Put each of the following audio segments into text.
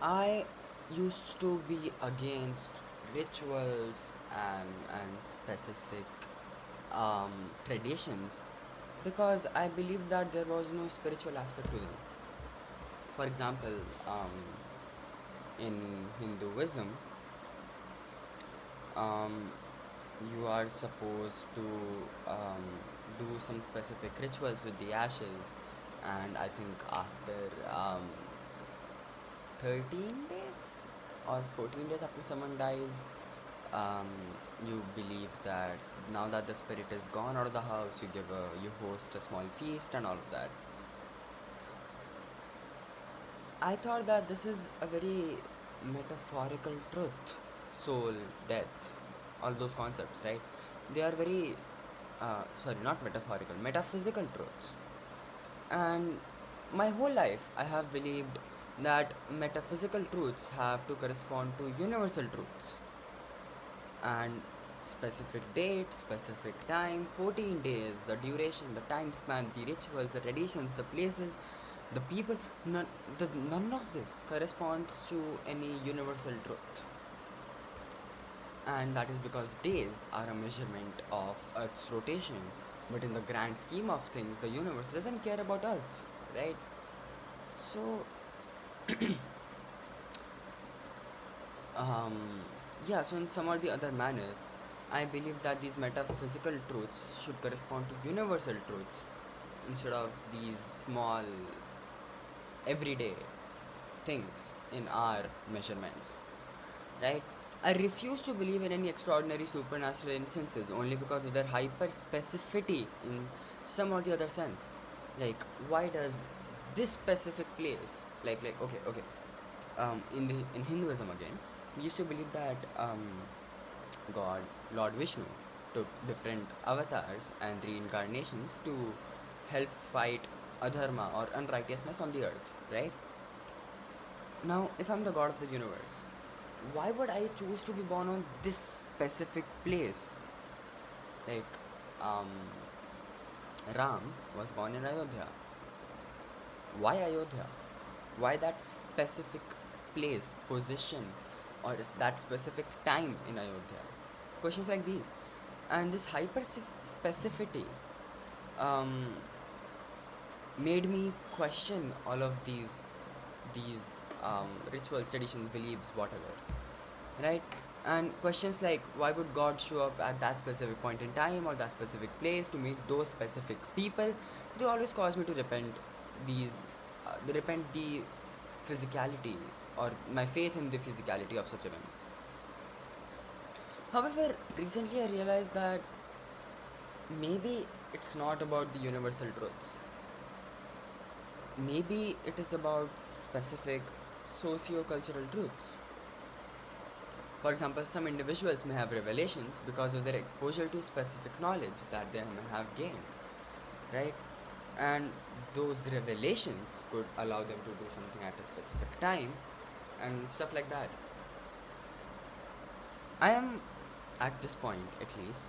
I used to be against rituals and specific traditions because I believed that there was no spiritual aspect to them. For example, in Hinduism, um, you are supposed to um, do some specific rituals with the ashes, and I think after 13 days or 14 days after someone dies, um, you believe that now that the spirit is gone out of the house, you host a small feast and all of that. I thought that this is a very metaphorical truth, soul, death, all those concepts, right? They are very, sorry, not metaphorical, metaphysical truths. And my whole life, I have believed that metaphysical truths have to correspond to universal truths. And specific date, specific time, 14 days, the duration, the time span, the rituals, the traditions, the places, the people, none of this corresponds to any universal truth. And that is because days are a measurement of Earth's rotation. But in the grand scheme of things, the universe doesn't care about Earth, right? So, um, yeah, so in some or the other manner, I believe that these metaphysical truths should correspond to universal truths instead of these small, everyday things in our measurements, right? I refuse to believe in any extraordinary supernatural instances only because of their hyper specificity in some or the other sense. Like, why does this specific place, in Hinduism again, we used to believe that God, Lord Vishnu, took different avatars and reincarnations to help fight adharma or unrighteousness on the earth, right? Now, if I'm the god of the universe, why would I choose to be born on this specific place? Like, um, Ram was born in Ayodhya. Why Ayodhya? Why that specific place, position, or is that specific time in Ayodhya? Questions like these. And this hyper specificity um, made me question all of these rituals, traditions, beliefs, whatever, right? And questions like why would God show up at that specific point in time or that specific place to meet those specific people? They always cause me to these, repent the physicality or my faith in the physicality of such events. However, recently I realized that maybe it's not about the universal truths. Maybe it is about specific socio-cultural truths. For example, some individuals may have revelations because of their exposure to specific knowledge that they may have gained, right? And those revelations could allow them to do something at a specific time and stuff like that. I am, at this point at least,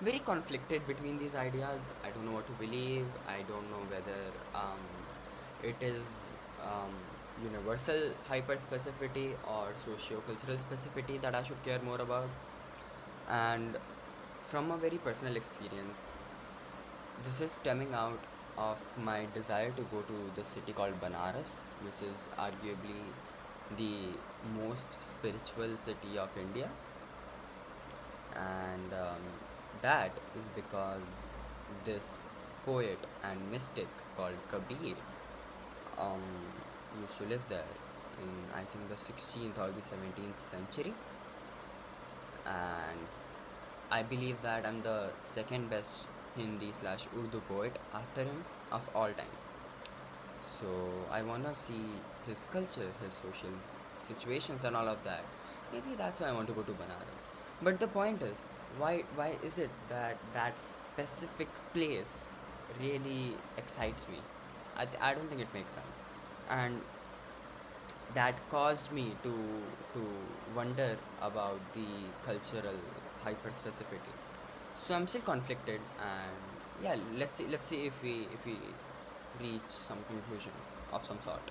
very conflicted between these ideas. I don't know what to believe. I don't know whether it is universal hyperspecificity or socio-cultural specificity that I should care more about. And from a very personal experience, this is stemming out of my desire to go to the city called Banaras, which is arguably the most spiritual city of India. And that is because this poet and mystic called Kabir um, used to live there in, I think, the 16th or the 17th century. And I believe that I'm the second best Hindi slash Urdu poet after him of all time. So I wanna see his culture, his social situations, and all of that. Maybe that's why I want to go to Banaras. But the point is, why is it that that specific place really excites me? I don't think it makes sense, and that caused me to wonder about the cultural hyperspecificity. So I'm still conflicted, and yeah, let's see if we reach some conclusion of some sort.